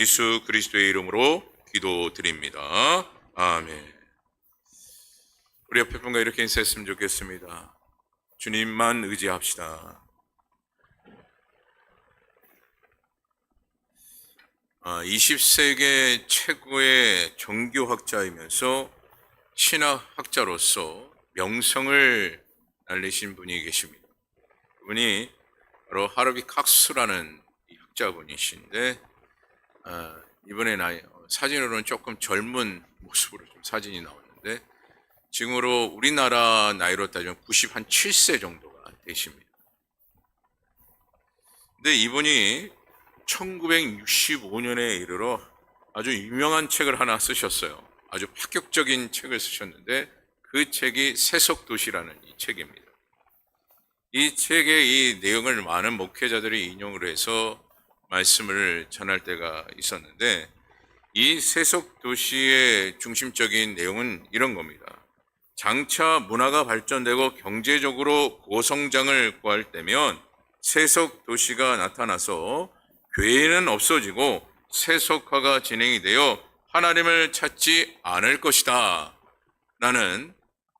예수 그리스도의 이름으로 기도드립니다. 아멘. 우리 옆에 분과 이렇게 인사했으면 좋겠습니다. 주님만 의지합시다. 20세기 최고의 종교학자이면서 신학학자로서 명성을 날리신 분이 계십니다. 그분이 바로 하르비 칵스라는 학자분이신데 이번에 사진으로는 조금 젊은 모습으로 좀 사진이 나왔는데 지금으로 우리나라 나이로 따지면 97세 정도가 되십니다. 근데 이분이 1965년에 이르러 아주 유명한 책을 하나 쓰셨어요. 아주 파격적인 책을 쓰셨는데 그 책이 세속도시라는 이 책입니다. 이 책의 이 내용을 많은 목회자들이 인용을 해서 말씀을 전할 때가 있었는데 이 세속도시의 중심적인 내용은 이런 겁니다. 장차 문화가 발전되고 경제적으로 고성장을 구할 때면 세속도시가 나타나서 교회는 없어지고 세속화가 진행이 되어 하나님을 찾지 않을 것이다 라는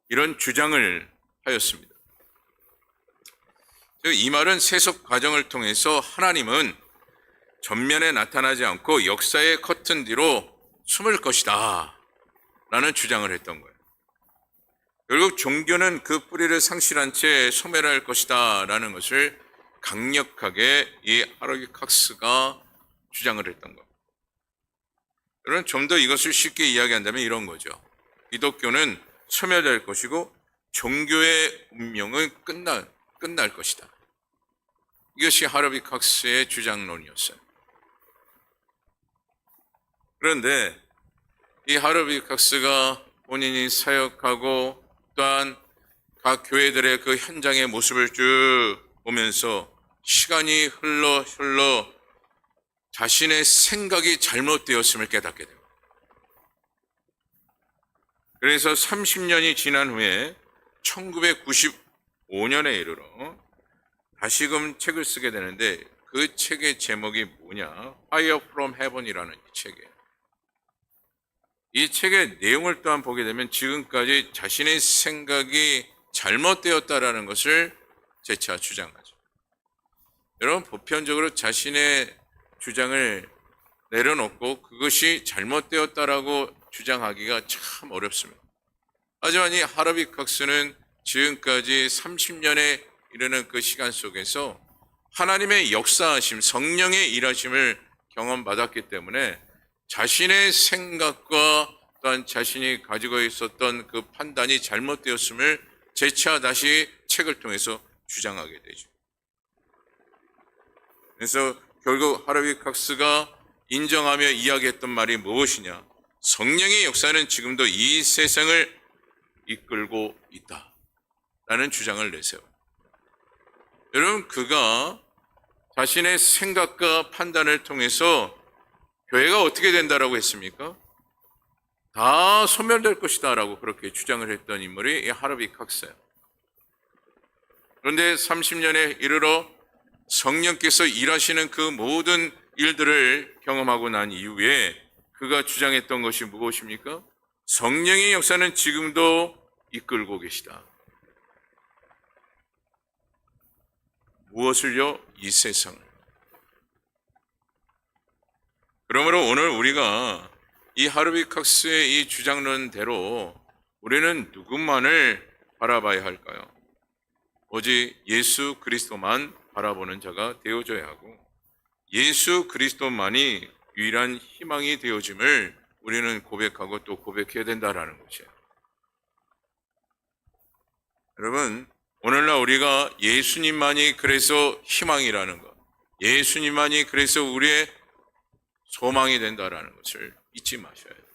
이런 주장을 하였습니다. 이 말은 세속 과정을 통해서 하나님은 전면에 나타나지 않고 역사의 커튼 뒤로 숨을 것이다 라는 주장을 했던 거예요. 결국 종교는 그 뿌리를 상실한 채 소멸할 것이다 라는 것을 강력하게 이 하르비 칵스가 주장을 했던 겁니다. 여러분, 좀 더 이것을 쉽게 이야기한다면 이런 거죠. 기독교는 소멸될 것이고 종교의 운명은 끝날 것이다. 이것이 하르비 칵스의 주장론이었어요. 그런데 이 하르비 칵스가 본인이 사역하고 또한 각 교회들의 그 현장의 모습을 쭉 보면서 시간이 흘러 자신의 생각이 잘못되었음을 깨닫게 됩니다. 그래서 30년이 지난 후에 1995년에 이르러 다시금 책을 쓰게 되는데 그 책의 제목이 뭐냐? Fire from Heaven이라는 이 책이에요. 이 책의 내용을 또한 보게 되면 지금까지 자신의 생각이 잘못되었다라는 것을 재차 주장하죠. 여러분, 보편적으로 자신의 주장을 내려놓고 그것이 잘못되었다라고 주장하기가 참 어렵습니다. 하지만 이 하르비 칵스는 지금까지 30년에 이르는 그 시간 속에서 하나님의 역사하심, 성령의 일하심을 경험받았기 때문에 자신의 생각과 또한 자신이 가지고 있었던 그 판단이 잘못되었음을 재차 다시 책을 통해서 주장하게 되죠. 그래서 결국 하르비 칵스가 인정하며 이야기했던 말이 무엇이냐? 성령의 역사는 지금도 이 세상을 이끌고 있다 라는 주장을 내세워요. 여러분, 그가 자신의 생각과 판단을 통해서 교회가 어떻게 된다라고 했습니까? 다 소멸될 것이다 라고 그렇게 주장을 했던 인물이 이 하르비 칵스예요. 그런데 30년에 이르러 성령께서 일하시는 그 모든 일들을 경험하고 난 이후에 그가 주장했던 것이 무엇입니까? 성령의 역사는 지금도 이끌고 계시다. 무엇을요? 이 세상을. 그러므로 오늘 우리가 이 하르비 칵스의 이 주장론대로 우리는 누구만을 바라봐야 할까요? 오직 예수 그리스도만 바라보는 자가 되어져야 하고 예수 그리스도만이 유일한 희망이 되어짐을 우리는 고백하고 또 고백해야 된다라는 것이에요. 여러분, 오늘날 우리가 예수님만이 그래서 희망이라는 것, 예수님만이 그래서 우리의 소망이 된다라는 것을 잊지 마셔야 돼요.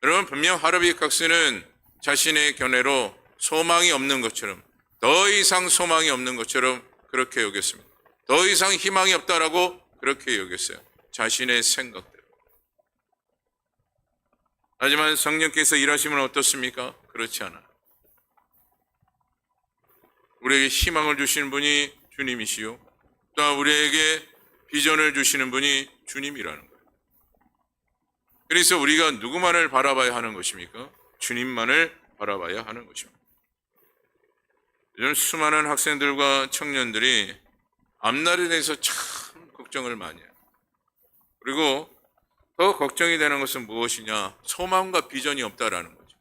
여러분, 분명 하르비 칵스는 자신의 견해로 소망이 없는 것처럼, 더 이상 소망이 없는 것처럼 그렇게 여겼습니다. 더 이상 희망이 없다라고 그렇게 여겼어요. 자신의 생각대로. 하지만 성령께서 일하시면 어떻습니까? 그렇지 않아요. 우리에게 희망을 주시는 분이 주님이시요, 또한 우리에게 비전을 주시는 분이 주님이라는 거예요. 그래서 우리가 누구만을 바라봐야 하는 것입니까? 주님만을 바라봐야 하는 것입니다. 요즘 수많은 학생들과 청년들이 앞날에 대해서 참 걱정을 많이 해요. 그리고 더 걱정이 되는 것은 무엇이냐? 소망과 비전이 없다라는 거죠.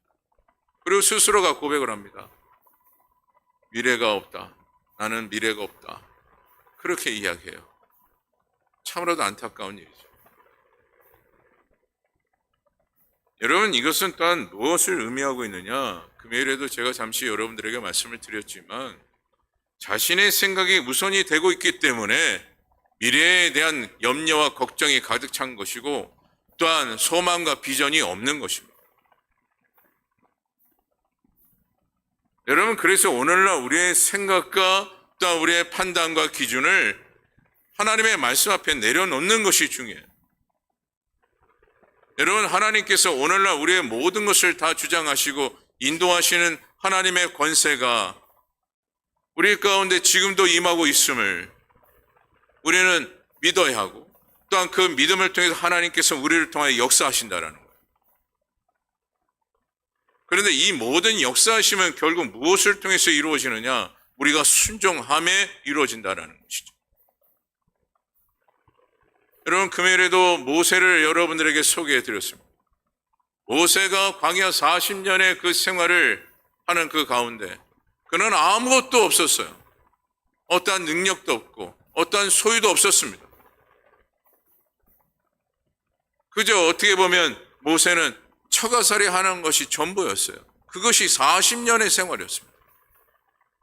그리고 스스로가 고백을 합니다. 미래가 없다. 나는 미래가 없다. 그렇게 이야기해요. 참으로도 안타까운 일이죠. 여러분, 이것은 또한 무엇을 의미하고 있느냐? 금요일에도 제가 잠시 여러분들에게 말씀을 드렸지만 자신의 생각이 우선이 되고 있기 때문에 미래에 대한 염려와 걱정이 가득 찬 것이고 또한 소망과 비전이 없는 것입니다. 여러분, 그래서 오늘날 우리의 생각과 또한 우리의 판단과 기준을 하나님의 말씀 앞에 내려놓는 것이 중요해요. 여러분, 하나님께서 오늘날 우리의 모든 것을 다 주장하시고 인도하시는 하나님의 권세가 우리 가운데 지금도 임하고 있음을 우리는 믿어야 하고 또한 그 믿음을 통해서 하나님께서 우리를 통하여 역사하신다라는 거예요. 그런데 이 모든 역사하심은 결국 무엇을 통해서 이루어지느냐? 우리가 순종함에 이루어진다라는 것이죠. 여러분, 금요일에도 모세를 여러분들에게 소개해 드렸습니다. 모세가 광야 40년의 그 생활을 하는 그 가운데 그는 아무것도 없었어요. 어떠한 능력도 없고 어떠한 소유도 없었습니다. 그저 어떻게 보면 모세는 처가살이 하는 것이 전부였어요. 그것이 40년의 생활이었습니다.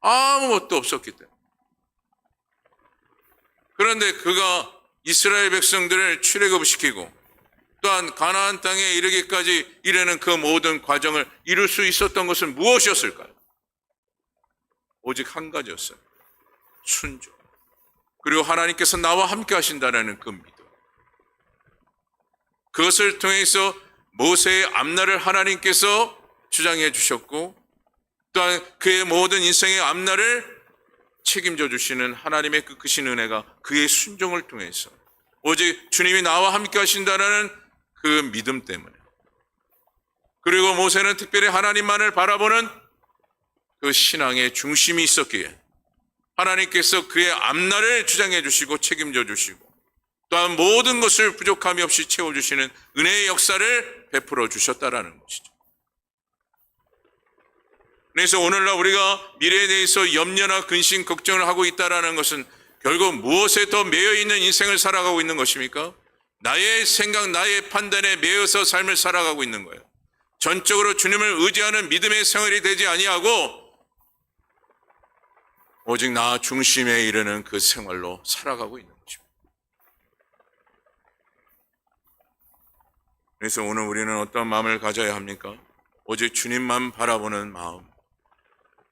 아무것도 없었기 때문에. 그런데 그가 이스라엘 백성들을 출애굽시키고 또한 가나안 땅에 이르기까지 이르는 그 모든 과정을 이룰 수 있었던 것은 무엇이었을까요? 오직 한 가지였어요. 순종. 그리고 하나님께서 나와 함께 하신다는 그 믿음. 그것을 통해서 모세의 앞날을 하나님께서 주장해 주셨고 또한 그의 모든 인생의 앞날을 책임져 주시는 하나님의 그 크신 은혜가 그의 순종을 통해서 오직 주님이 나와 함께 하신다는 그 믿음 때문에 그리고 모세는 특별히 하나님만을 바라보는 그 신앙의 중심이 있었기에 하나님께서 그의 앞날을 주장해 주시고 책임져 주시고 또한 모든 것을 부족함이 없이 채워주시는 은혜의 역사를 베풀어 주셨다라는 것이죠. 그래서 오늘날 우리가 미래에 대해서 염려나 근심, 걱정을 하고 있다는 것은 결국 무엇에 더 매여 있는 인생을 살아가고 있는 것입니까? 나의 생각, 나의 판단에 매여서 삶을 살아가고 있는 거예요. 전적으로 주님을 의지하는 믿음의 생활이 되지 아니하고 오직 나 중심에 이르는 그 생활로 살아가고 있는 것입니다. 그래서 오늘 우리는 어떤 마음을 가져야 합니까? 오직 주님만 바라보는 마음,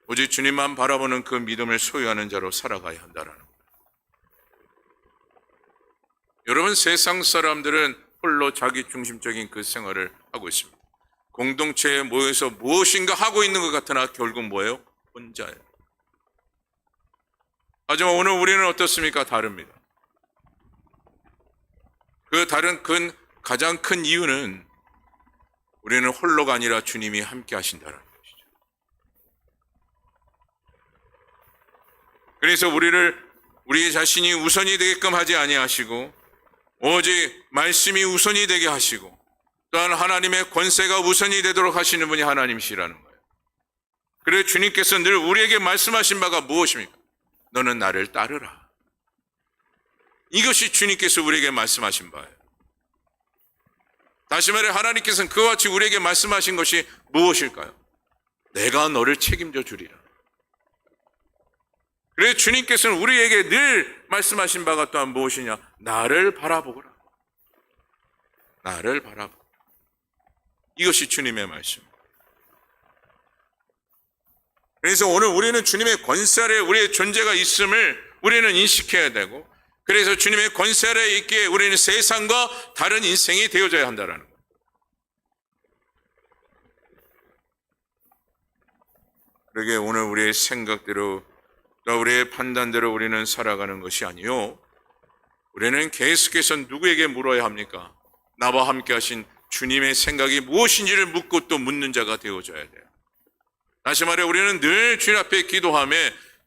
오직 주님만 바라보는 그 믿음을 소유하는 자로 살아가야 한다는 거예요. 여러분, 세상 사람들은 홀로 자기 중심적인 그 생활을 하고 있습니다. 공동체에 모여서 무엇인가 하고 있는 것 같으나 결국 뭐예요? 혼자예요. 하지만 오늘 우리는 어떻습니까? 다릅니다. 그 다른 가장 큰 이유는 우리는 홀로가 아니라 주님이 함께 하신다는 것이죠. 그래서 우리 자신이 우선이 되게끔 하지 아니하시고 오직 말씀이 우선이 되게 하시고 또한 하나님의 권세가 우선이 되도록 하시는 분이 하나님이시라는 거예요. 그래서 주님께서 늘 우리에게 말씀하신 바가 무엇입니까? 너는 나를 따르라. 이것이 주님께서 우리에게 말씀하신 바예요. 다시 말해 하나님께서는 그와 같이 우리에게 말씀하신 것이 무엇일까요? 내가 너를 책임져 주리라. 그래서 주님께서는 우리에게 늘 말씀하신 바가 또한 무엇이냐? 나를 바라보거라. 나를 바라보라. 이것이 주님의 말씀. 그래서 오늘 우리는 주님의 권세 아래 우리의 존재가 있음을 우리는 인식해야 되고 그래서 주님의 권세 아래 있기에 우리는 세상과 다른 인생이 되어져야 한다는 거예요. 그러게 오늘 우리의 생각대로 또 우리의 판단대로 우리는 살아가는 것이 아니요 우리는 계속해서 누구에게 물어야 합니까? 나와 함께 하신 주님의 생각이 무엇인지를 묻고 또 묻는 자가 되어줘야 돼요. 다시 말해 우리는 늘 주님 앞에 기도하며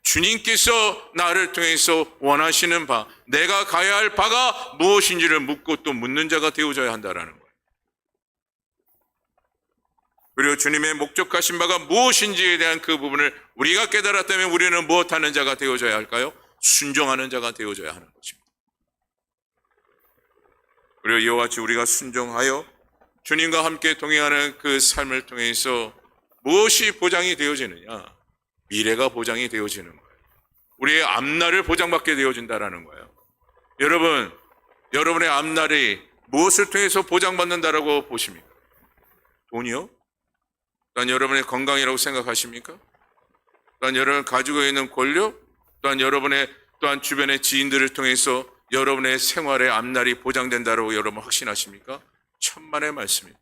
주님께서 나를 통해서 원하시는 바, 내가 가야 할 바가 무엇인지를 묻고 또 묻는 자가 되어줘야 한다는 거예요. 그리고 주님의 목적하신 바가 무엇인지에 대한 그 부분을 우리가 깨달았다면 우리는 무엇하는 자가 되어줘야 할까요? 순종하는 자가 되어줘야 하는 것입니다. 그리고 이와 같이 우리가 순종하여 주님과 함께 동행하는 그 삶을 통해서 무엇이 보장이 되어지느냐? 미래가 보장이 되어지는 거예요. 우리의 앞날을 보장받게 되어진다는 거예요. 여러분, 여러분의 앞날이 무엇을 통해서 보장받는다라고 보십니까? 돈이요? 또한 여러분의 건강이라고 생각하십니까? 또한 여러분 가지고 있는 권력? 또한 여러분의 또한 주변의 지인들을 통해서 여러분의 생활의 앞날이 보장된다라고 여러분 확신하십니까? 천만의 말씀입니다.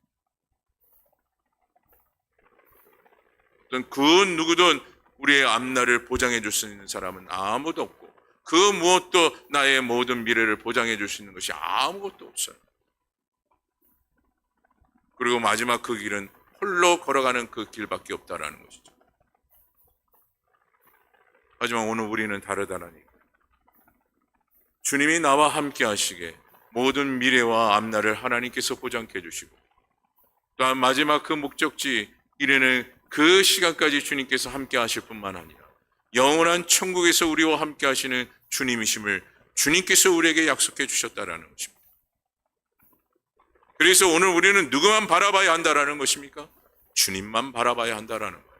어떤 그 누구든 우리의 앞날을 보장해 줄 수 있는 사람은 아무도 없고 그 무엇도 나의 모든 미래를 보장해 줄 수 있는 것이 아무것도 없어요. 그리고 마지막 그 길은 홀로 걸어가는 그 길밖에 없다라는 것이죠. 하지만 오늘 우리는 다르다라니까. 주님이 나와 함께 하시게 모든 미래와 앞날을 하나님께서 보장해 주시고 또한 마지막 그 목적지 이르는 그 시간까지 주님께서 함께 하실 뿐만 아니라 영원한 천국에서 우리와 함께 하시는 주님이심을 주님께서 우리에게 약속해 주셨다라는 것입니다. 그래서 오늘 우리는 누구만 바라봐야 한다라는 것입니까? 주님만 바라봐야 한다라는 거예요.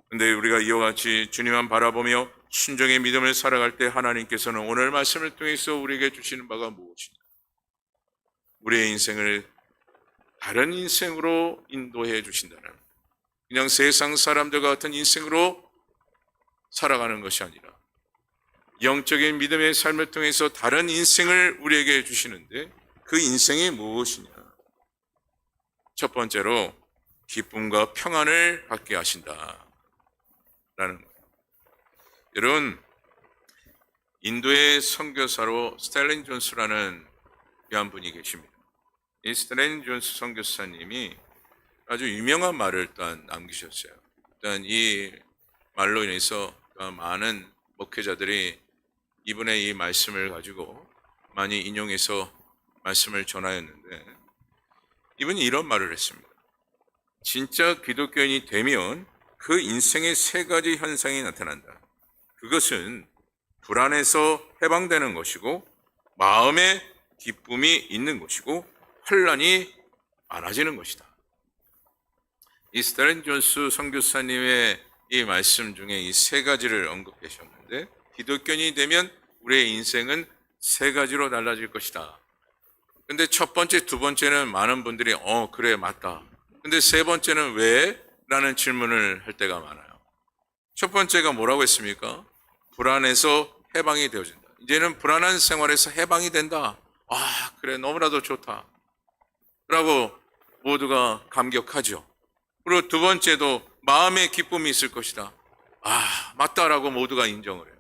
그런데 우리가 이와 같이 주님만 바라보며 순종의 믿음을 살아갈 때 하나님께서는 오늘 말씀을 통해서 우리에게 주시는 바가 무엇이냐? 우리의 인생을 다른 인생으로 인도해 주신다는, 그냥 세상 사람들과 같은 인생으로 살아가는 것이 아니라 영적인 믿음의 삶을 통해서 다른 인생을 우리에게 주시는데 그 인생이 무엇이냐? 첫 번째로 기쁨과 평안을 갖게 하신다라는 거예요. 여러분, 인도의 선교사로 스텔린 존스라는 귀한 분이 계십니다. 이 스텔린 존스 선교사님이 아주 유명한 말을 일단 남기셨어요. 일단 이 말로 인해서 많은 목회자들이 이분의 이 말씀을 가지고 많이 인용해서 말씀을 전하였는데 이분이 이런 말을 했습니다. 진짜 기독교인이 되면 그 인생의 세 가지 현상이 나타난다. 그것은 불안에서 해방되는 것이고 마음에 기쁨이 있는 것이고 환난이 많아지는 것이다. 이 스텔린 존스 선교사님의 이 말씀 중에 이 세 가지를 언급하셨는데 기독교인이 되면 우리의 인생은 세 가지로 달라질 것이다. 근데 첫 번째, 두 번째는 많은 분들이 그래 맞다. 근데 세 번째는 왜? 라는 질문을 할 때가 많아요. 첫 번째가 뭐라고 했습니까? 불안에서 해방이 되어진다. 이제는 불안한 생활에서 해방이 된다. 그래 너무나도 좋다 라고 모두가 감격하죠. 그리고 두 번째도 마음의 기쁨이 있을 것이다. 맞다라고 모두가 인정을 해요.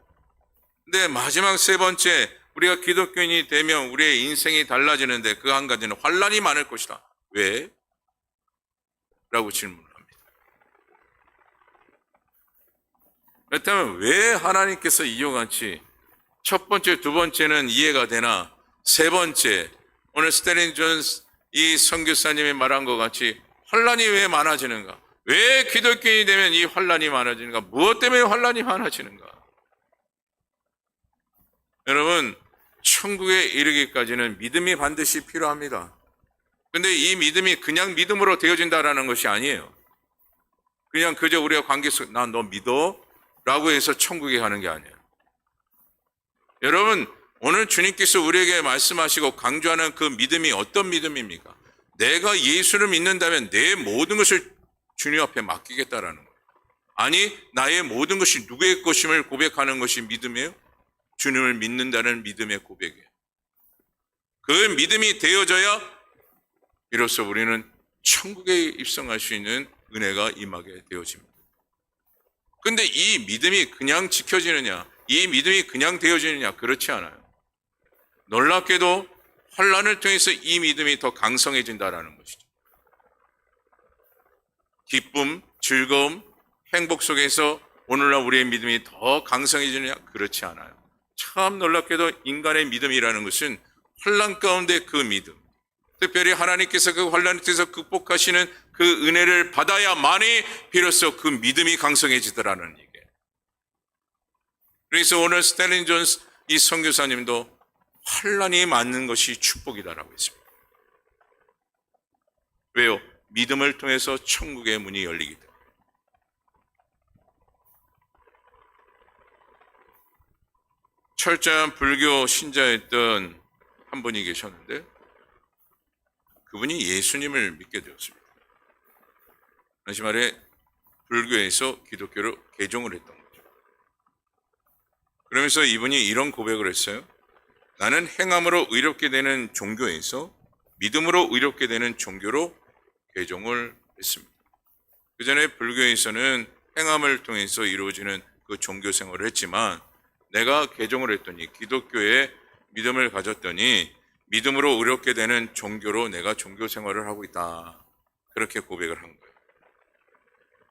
근데 마지막 세 번째, 우리가 기독교인이 되면 우리의 인생이 달라지는데 그 한 가지는 환난이 많을 것이다. 왜? 라고 질문을 합니다. 그렇다면 왜 하나님께서 이와 같이 첫 번째, 두 번째는 이해가 되나 세 번째, 오늘 스텔린 존스 이 선교사님이 말한 것 같이 환난이 왜 많아지는가? 왜 기독교인이 되면 이 환난이 많아지는가? 무엇 때문에 환난이 많아지는가? 여러분, 천국에 이르기까지는 믿음이 반드시 필요합니다. 근데 이 믿음이 그냥 믿음으로 되어진다라는 것이 아니에요. 그냥 그저 우리가 관계 속, 난 너 믿어? 라고 해서 천국에 가는 게 아니에요. 여러분, 오늘 주님께서 우리에게 말씀하시고 강조하는 그 믿음이 어떤 믿음입니까? 내가 예수를 믿는다면 내 모든 것을 주님 앞에 맡기겠다라는 거예요. 아니, 나의 모든 것이 누구의 것임을 고백하는 것이 믿음이에요? 주님을 믿는다는 믿음의 고백이에요. 그 믿음이 되어져야 비로소 우리는 천국에 입성할 수 있는 은혜가 임하게 되어집니다. 근데 이 믿음이 그냥 지켜지느냐? 이 믿음이 그냥 되어지느냐? 그렇지 않아요. 놀랍게도 환난을 통해서 이 믿음이 더 강성해진다라는 것이죠. 기쁨, 즐거움, 행복 속에서 오늘날 우리의 믿음이 더 강성해지느냐? 그렇지 않아요. 참 놀랍게도 인간의 믿음이라는 것은 환난 가운데 그 믿음, 특별히 하나님께서 그 환난을 통해서 극복하시는 그 은혜를 받아야만이 비로소 그 믿음이 강성해지더라는 얘기예요. 그래서 오늘 스탠리 존스 이 선교사님도 환난이 맞는 것이 축복이다라고 했습니다. 왜요? 믿음을 통해서 천국의 문이 열리기 때문에. 철저한 불교 신자였던 한 분이 계셨는데 그분이 예수님을 믿게 되었습니다. 다시 말해 불교에서 기독교로 개종을 했던 거죠. 그러면서 이분이 이런 고백을 했어요. 나는 행함으로 의롭게 되는 종교에서 믿음으로 의롭게 되는 종교로 개종을 했습니다. 그 전에 불교에서는 행함을 통해서 이루어지는 그 종교 생활을 했지만 내가 개종을 했더니 기독교에 믿음을 가졌더니 믿음으로 의롭게 되는 종교로 내가 종교 생활을 하고 있다. 그렇게 고백을 한 거예요.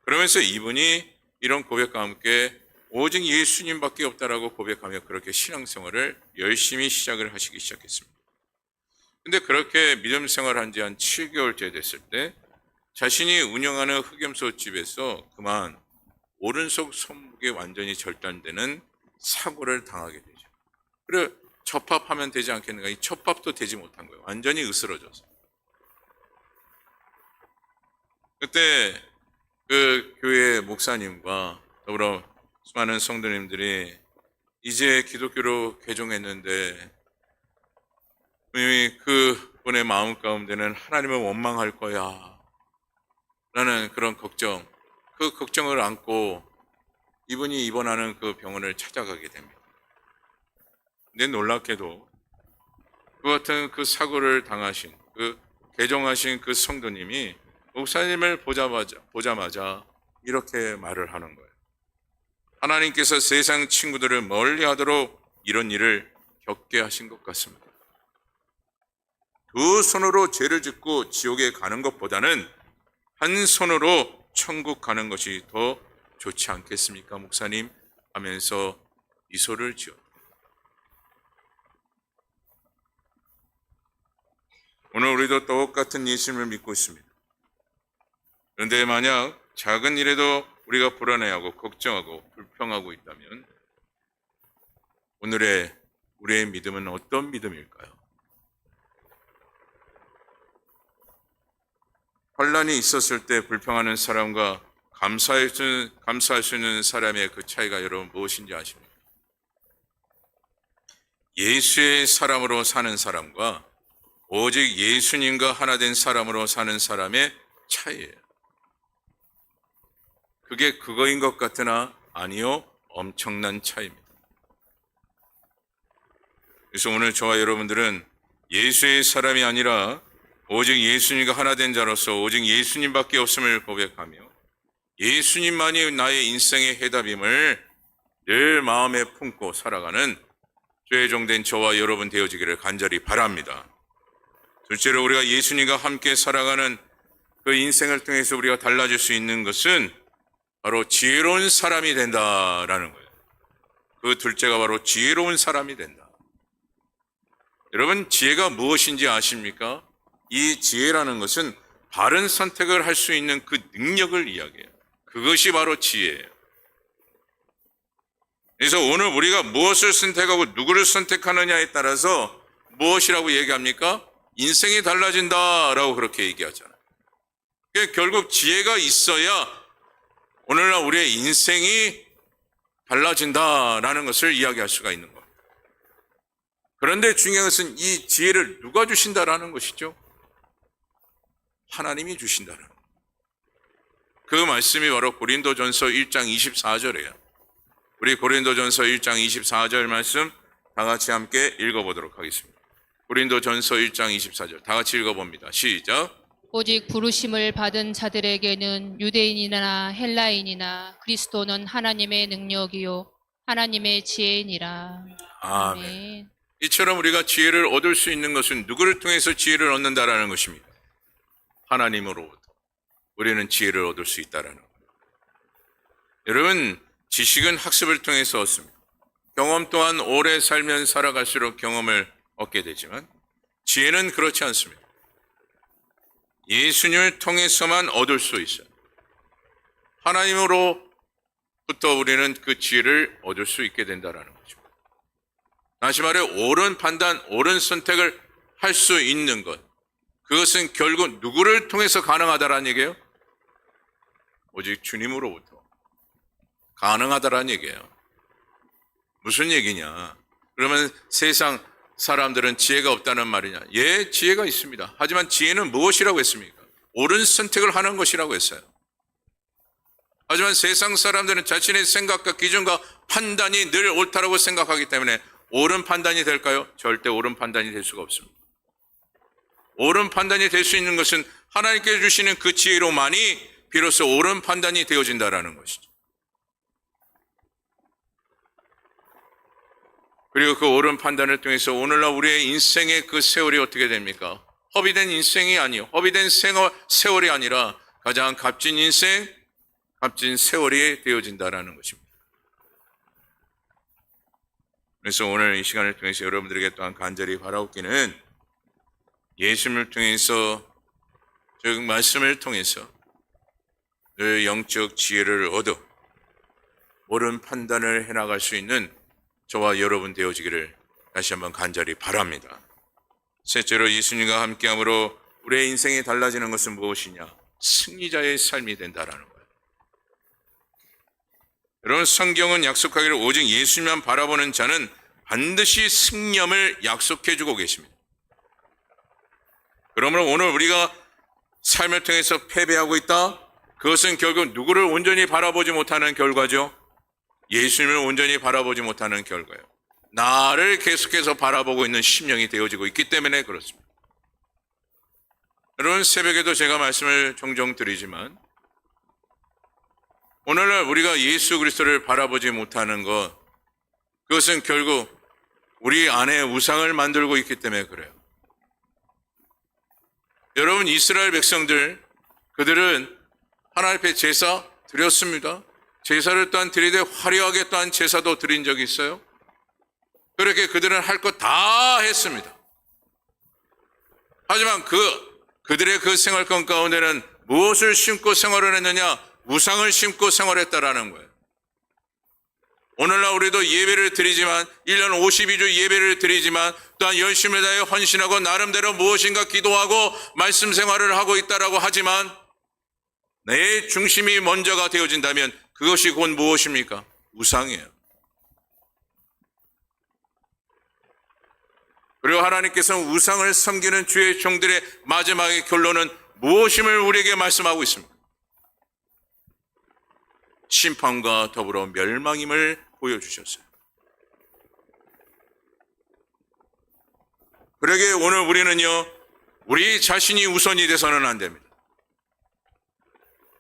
그러면서 이분이 이런 고백과 함께 오직 예수님밖에 없다라고 고백하며 그렇게 신앙생활을 열심히 시작을 하시기 시작했습니다. 근데 그렇게 믿음 생활한 지 한 7개월째 됐을 때 자신이 운영하는 흑염소 집에서 그만 오른손 손목이 완전히 절단되는 사고를 당하게 되죠. 그래 접합하면 되지 않겠는가? 이 접합도 되지 못한 거예요. 완전히 으스러져서. 그때 그 교회 목사님과 더불어 수많은 성도님들이 이제 기독교로 개종했는데 그분의 마음 가운데는 하나님을 원망할 거야 라는 그런 걱정, 그 걱정을 안고 이분이 입원하는 그 병원을 찾아가게 됩니다. 근데 놀랍게도 그 같은 그 사고를 당하신 그 개종하신 그 성도님이 목사님을 보자마자 이렇게 말을 하는 거예요. 하나님께서 세상 친구들을 멀리하도록 이런 일을 겪게 하신 것 같습니다. 두 손으로 죄를 짓고 지옥에 가는 것보다는 한 손으로 천국 가는 것이 더 좋지 않겠습니까, 목사님? 하면서 미소를 지었다. 오늘 우리도 똑같은 예수님을 믿고 있습니다. 그런데 만약 작은 일에도 우리가 불안해하고 걱정하고 불평하고 있다면 오늘의 우리의 믿음은 어떤 믿음일까요? 환난이 있었을 때 불평하는 사람과 감사할 수 있는 사람의 그 차이가 여러분 무엇인지 아십니까? 예수의 사람으로 사는 사람과 오직 예수님과 하나 된 사람으로 사는 사람의 차이예요. 그게 그거인 것 같으나 아니요, 엄청난 차이입니다. 그래서 오늘 저와 여러분들은 예수의 사람이 아니라 오직 예수님과 하나 된 자로서 오직 예수님밖에 없음을 고백하며 예수님만이 나의 인생의 해답임을 늘 마음에 품고 살아가는 죄의 종된 저와 여러분 되어지기를 간절히 바랍니다. 둘째로 우리가 예수님과 함께 살아가는 그 인생을 통해서 우리가 달라질 수 있는 것은 바로 지혜로운 사람이 된다라는 거예요. 그 둘째가 바로 지혜로운 사람이 된다. 여러분, 지혜가 무엇인지 아십니까? 이 지혜라는 것은 바른 선택을 할 수 있는 그 능력을 이야기해요. 그것이 바로 지혜예요. 그래서 오늘 우리가 무엇을 선택하고 누구를 선택하느냐에 따라서 무엇이라고 얘기합니까? 인생이 달라진다라고 그렇게 얘기하잖아요. 그러니까 결국 지혜가 있어야 오늘날 우리의 인생이 달라진다라는 것을 이야기할 수가 있는 겁니다. 그런데 중요한 것은 이 지혜를 누가 주신다라는 것이죠? 하나님이 주신다는 거예요. 그 말씀이 바로 고린도전서 1장 24절이에요. 우리 고린도전서 1장 24절 말씀 다 같이 함께 읽어보도록 하겠습니다. 고린도전서 1장 24절 다 같이 읽어봅니다. 시작. 오직 부르심을 받은 자들에게는 유대인이나 헬라인이나 그리스도는 하나님의 능력이요 하나님의 지혜니라. 아멘. 이처럼 우리가 지혜를 얻을 수 있는 것은 누구를 통해서 지혜를 얻는다라는 것입니다. 하나님으로부터 우리는 지혜를 얻을 수 있다라는 것. 여러분, 지식은 학습을 통해서 얻습니다. 경험 또한 오래 살면 살아갈수록 경험을 얻게 되지만 지혜는 그렇지 않습니다. 예수님을 통해서만 얻을 수 있어요. 하나님으로부터 우리는 그 지혜를 얻을 수 있게 된다는 거죠. 다시 말해 옳은 판단, 옳은 선택을 할 수 있는 것, 그것은 결국 누구를 통해서 가능하다라는 얘기예요? 오직 주님으로부터 가능하다라는 얘기예요. 무슨 얘기냐? 그러면 세상 사람들은 지혜가 없다는 말이냐? 예, 지혜가 있습니다. 하지만 지혜는 무엇이라고 했습니까? 옳은 선택을 하는 것이라고 했어요. 하지만 세상 사람들은 자신의 생각과 기준과 판단이 늘 옳다라고 생각하기 때문에 옳은 판단이 될까요? 절대 옳은 판단이 될 수가 없습니다. 옳은 판단이 될 수 있는 것은 하나님께 주시는 그 지혜로만이 비로소 옳은 판단이 되어진다라는 것이죠. 그리고 그 옳은 판단을 통해서 오늘날 우리의 인생의 그 세월이 어떻게 됩니까? 허비된 인생이 아니요, 허비된 세월이 아니라 가장 값진 인생, 값진 세월이 되어진다라는 것입니다. 그래서 오늘 이 시간을 통해서 여러분들에게 또한 간절히 바라옵기는 예수님을 통해서, 즉 말씀을 통해서 늘 영적 지혜를 얻어 옳은 판단을 해나갈 수 있는 저와 여러분 되어지기를 다시 한번 간절히 바랍니다. 셋째로, 예수님과 함께함으로 우리의 인생이 달라지는 것은 무엇이냐? 승리자의 삶이 된다라는 거예요. 여러분, 성경은 약속하기를 오직 예수님만 바라보는 자는 반드시 승리함을 약속해주고 계십니다. 그러므로 오늘 우리가 삶을 통해서 패배하고 있다? 그것은 결국 누구를 온전히 바라보지 못하는 결과죠. 예수님을 온전히 바라보지 못하는 결과예요. 나를 계속해서 바라보고 있는 심령이 되어지고 있기 때문에 그렇습니다. 여러분, 새벽에도 제가 말씀을 종종 드리지만 오늘날 우리가 예수 그리스도를 바라보지 못하는 것, 그것은 결국 우리 안에 우상을 만들고 있기 때문에 그래요. 여러분, 이스라엘 백성들, 그들은 하나님 앞에 제사 드렸습니다. 제사를 또한 드리되 화려하게 또한 제사도 드린 적이 있어요. 그렇게 그들은 할 것 다 했습니다. 하지만 그들의 그 생활권 가운데는 무엇을 심고 생활을 했느냐? 우상을 심고 생활했다라는 거예요. 오늘날 우리도 예배를 드리지만 1년 52주 예배를 드리지만 또한 열심을 다해 헌신하고 나름대로 무엇인가 기도하고 말씀 생활을 하고 있다라고 하지만 내 중심이 먼저가 되어진다면 그것이 곧 무엇입니까? 우상이에요. 그리고 하나님께서는 우상을 섬기는 주의 종들의 마지막의 결론은 무엇임을 우리에게 말씀하고 있습니다. 심판과 더불어 멸망임을 보여주셨어요. 그러기에 오늘 우리는요, 우리 자신이 우선이 돼서는 안 됩니다.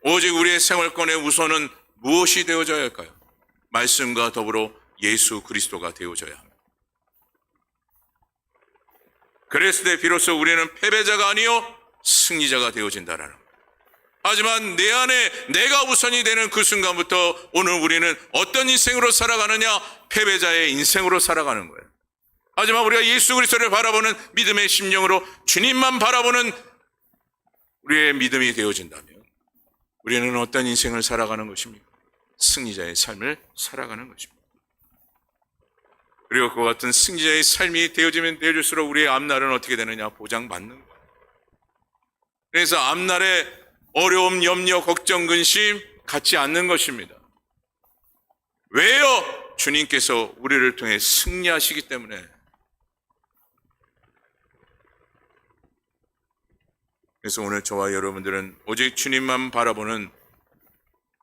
오직 우리의 생활권의 우선은 무엇이 되어져야 할까요? 말씀과 더불어 예수 그리스도가 되어져야 합니다. 그랬을 때 비로소 우리는 패배자가 아니요 승리자가 되어진다라는 거예요. 하지만 내 안에 내가 우선이 되는 그 순간부터 오늘 우리는 어떤 인생으로 살아가느냐? 패배자의 인생으로 살아가는 거예요. 하지만 우리가 예수 그리스도를 바라보는 믿음의 심령으로 주님만 바라보는 우리의 믿음이 되어진다면 우리는 어떤 인생을 살아가는 것입니까? 승리자의 삶을 살아가는 것입니다. 그리고 그와 같은 승리자의 삶이 되어지면 되어질수록 우리의 앞날은 어떻게 되느냐? 보장받는 거예요. 그래서 앞날에 어려움, 염려, 걱정, 근심 갖지 않는 것입니다. 왜요? 주님께서 우리를 통해 승리하시기 때문에. 그래서 오늘 저와 여러분들은 오직 주님만 바라보는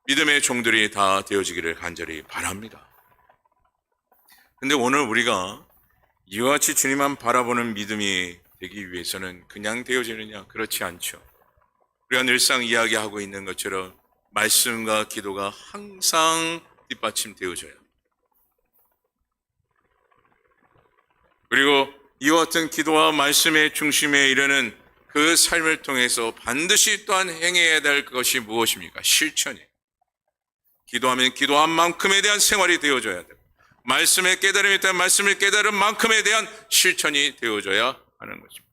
믿음의 종들이 다 되어지기를 간절히 바랍니다. 근데 오늘 우리가 이와 같이 주님만 바라보는 믿음이 되기 위해서는 그냥 되어지느냐? 그렇지 않죠. 우리가 늘상 이야기하고 있는 것처럼 말씀과 기도가 항상 뒷받침되어져요. 그리고 이와 같은 기도와 말씀의 중심에 이르는 그 삶을 통해서 반드시 또한 행해야 될 것이 무엇입니까? 실천이에요. 기도하면 기도한 만큼에 대한 생활이 되어져야 돼요. 말씀의 깨달음에 대한 말씀을 깨달은 만큼에 대한 실천이 되어져야 하는 것입니다.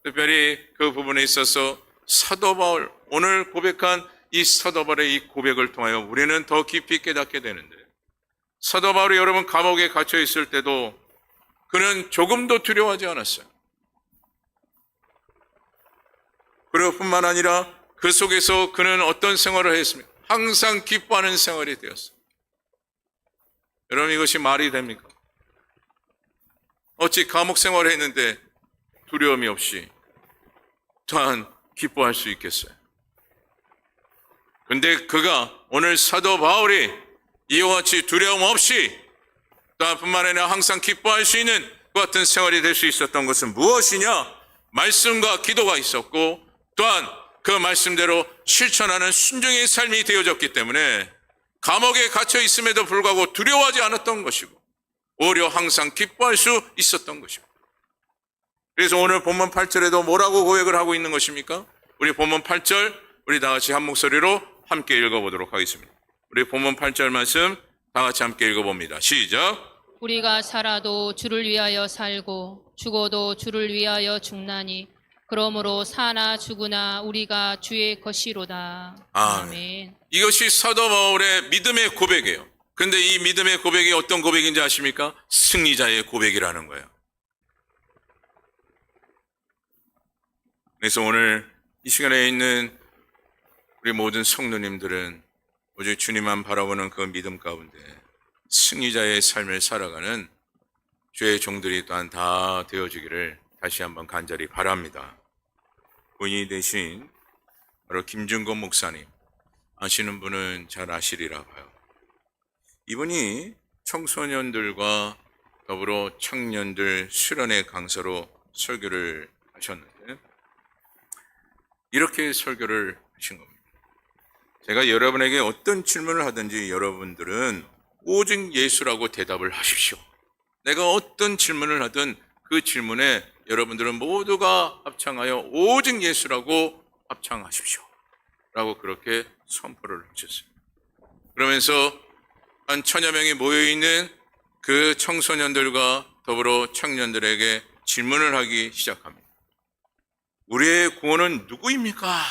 특별히 그 부분에 있어서 사도 바울, 오늘 고백한 이 사도 바울의 이 고백을 통하여 우리는 더 깊이 깨닫게 되는데, 사도 바울이 여러분 감옥에 갇혀 있을 때도 그는 조금도 두려워하지 않았어요. 그리고 뿐만 아니라 그 속에서 그는 어떤 생활을 했습니까? 항상 기뻐하는 생활이 되었어요. 여러분, 이것이 말이 됩니까? 어찌 감옥 생활을 했는데 두려움이 없이 또한 기뻐할 수 있겠어요? 근데 그가 오늘 사도 바울이 이와 같이 두려움 없이 또한 뿐만 아니라 항상 기뻐할 수 있는 그 같은 생활이 될 수 있었던 것은 무엇이냐? 말씀과 기도가 있었고 또한 그 말씀대로 실천하는 순종의 삶이 되어졌기 때문에 감옥에 갇혀 있음에도 불구하고 두려워하지 않았던 것이고 오히려 항상 기뻐할 수 있었던 것입니다. 그래서 오늘 본문 8절에도 뭐라고 고백을 하고 있는 것입니까? 우리 본문 8절 우리 다 같이 한 목소리로 함께 읽어보도록 하겠습니다. 우리 본문 8절 말씀 다 같이 함께 읽어봅니다. 시작. 우리가 살아도 주를 위하여 살고 죽어도 주를 위하여 죽나니 그러므로 사나 죽으나 우리가 주의 것이로다. 아멘. 이것이 사도 바울의 믿음의 고백이에요. 근데 이 믿음의 고백이 어떤 고백인지 아십니까? 승리자의 고백이라는 거예요. 그래서 오늘 이 시간에 있는 우리 모든 성도님들은 오직 주님만 바라보는 그 믿음 가운데 승리자의 삶을 살아가는 주의 종들이 또한 다 되어지기를 다시 한번 간절히 바랍니다. 본인이 되신 바로 김준건 목사님, 아시는 분은 잘 아시리라 봐요. 이분이 청소년들과 더불어 청년들 수련회 강사로 설교를 하셨는데 이렇게 설교를 하신 겁니다. 제가 여러분에게 어떤 질문을 하든지 여러분들은 오직 예수라고 대답을 하십시오. 내가 어떤 질문을 하든 그 질문에 여러분들은 모두가 합창하여 오직 예수라고 합창하십시오. 라고 그렇게 선포를 하셨어요. 그러면서 한 1000여 명이 모여있는 그 청소년들과 더불어 청년들에게 질문을 하기 시작합니다. 우리의 구원은 누구입니까?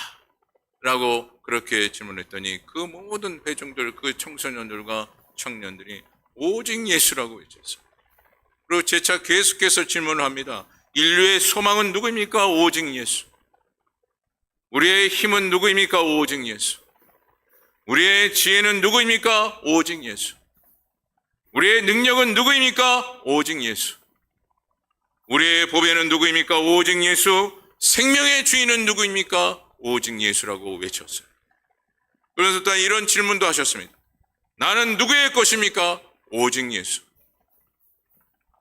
라고 그렇게 질문했더니 그 모든 회중들, 그 청소년들과 청년들이 오직 예수라고 외쳤어요. 그리고 재차 계속해서 질문을 합니다. 인류의 소망은 누구입니까? 오직 예수. 우리의 힘은 누구입니까? 오직 예수. 우리의 지혜는 누구입니까? 오직 예수. 우리의 능력은 누구입니까? 오직 예수. 우리의 보배는 누구입니까? 오직 예수. 생명의 주인은 누구입니까? 오직 예수라고 외쳤어요. 그래서 또 이런 질문도 하셨습니다. 나는 누구의 것입니까? 오직 예수.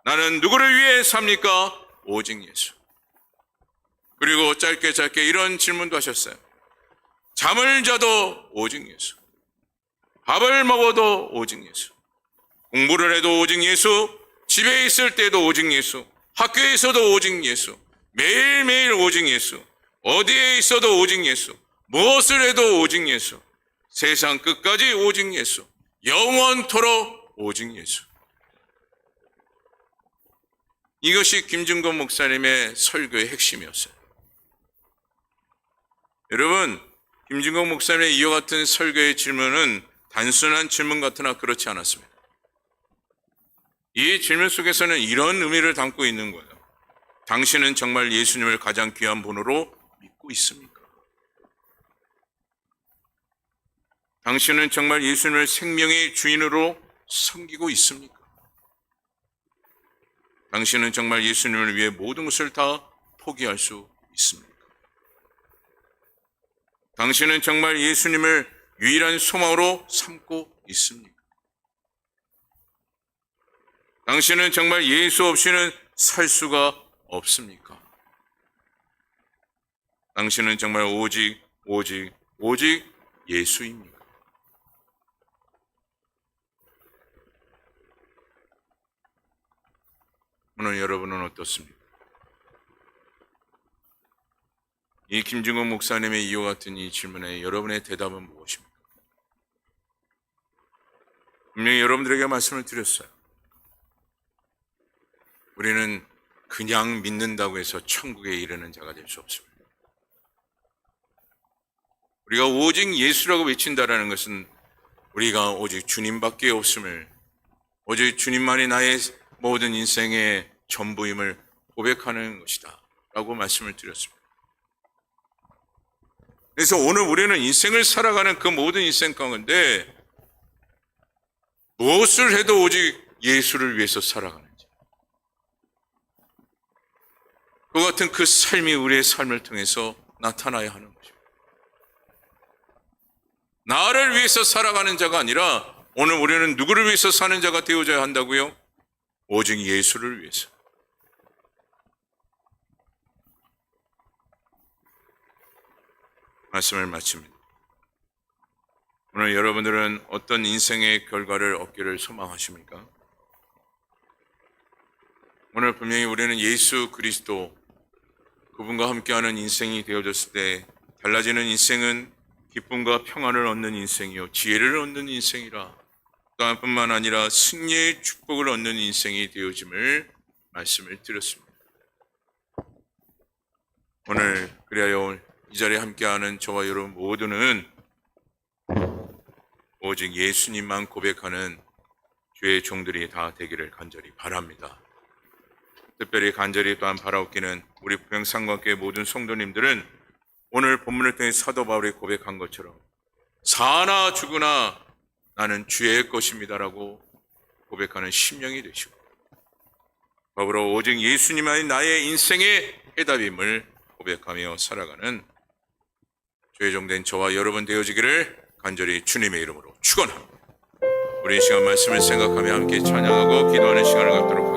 나는 누구를 위해 삽니까? 오직 예수. 그리고 짧게 이런 질문도 하셨어요. 잠을 자도 오직 예수. 밥을 먹어도 오직 예수. 공부를 해도 오직 예수. 집에 있을 때도 오직 예수. 학교에서도 오직 예수. 매일매일 오직 예수. 어디에 있어도 오직 예수. 무엇을 해도 오직 예수. 세상 끝까지 오직 예수. 영원토록 오직 예수. 이것이 김준건 목사님의 설교의 핵심이었어요. 여러분, 김준건 목사님의 이와 같은 설교의 질문은 단순한 질문 같으나 그렇지 않았습니다. 이 질문 속에서는 이런 의미를 담고 있는 거예요. 당신은 정말 예수님을 가장 귀한 분으로 믿고 있습니까? 당신은 정말 예수님을 생명의 주인으로 섬기고 있습니까? 당신은 정말 예수님을 위해 모든 것을 다 포기할 수 있습니까? 당신은 정말 예수님을 유일한 소망으로 삼고 있습니까? 당신은 정말 예수 없이는 살 수가 없습니까? 당신은 정말 오직 예수입니까? 오늘 여러분은 어떻습니까? 이 김중국 목사님의 이와 같은 이 질문에 여러분의 대답은 무엇입니까? 분명히 여러분들에게 말씀을 드렸어요. 우리는 그냥 믿는다고 해서 천국에 이르는 자가 될 수 없습니다. 우리가 오직 예수라고 외친다라는 것은 우리가 오직 주님밖에 없음을, 오직 주님만이 나의 모든 인생의 전부임을 고백하는 것이다 라고 말씀을 드렸습니다. 그래서 오늘 우리는 인생을 살아가는 그 모든 인생 가운데 무엇을 해도 오직 예수를 위해서 살아가는지, 그 같은 그 삶이 우리의 삶을 통해서 나타나야 하는 것입니다. 나를 위해서 살아가는 자가 아니라 오늘 우리는 누구를 위해서 사는 자가 되어져야 한다고요? 오직 예수를 위해서. 말씀을 마칩니다. 오늘 여러분들은 어떤 인생의 결과를 얻기를 소망하십니까? 오늘 분명히 우리는 예수 그리스도, 그분과 함께하는 인생이 되어졌을 때 달라지는 인생은 기쁨과 평안을 얻는 인생이요, 지혜를 얻는 인생이라, 또한 뿐만 아니라 승리의 축복을 얻는 인생이 되어짐을 말씀을 드렸습니다. 오늘 그리하여 이 자리에 함께하는 저와 여러분 모두는 오직 예수님만 고백하는 주의 종들이 다 되기를 간절히 바랍니다. 특별히 간절히 또한 바라옵기는 우리 부평상관교회 모든 성도님들은 오늘 본문을 통해 사도 바울이 고백한 것처럼 사나 죽으나 나는 주의 것입니다라고 고백하는 심령이 되시고, 더불어 오직 예수님만이 나의 인생의 해답임을 고백하며 살아가는 주의 종된 저와 여러분 되어지기를 간절히 주님의 이름으로 축원합니다. 우리 이 시간 말씀을 생각하며 함께 찬양하고 기도하는 시간을 갖도록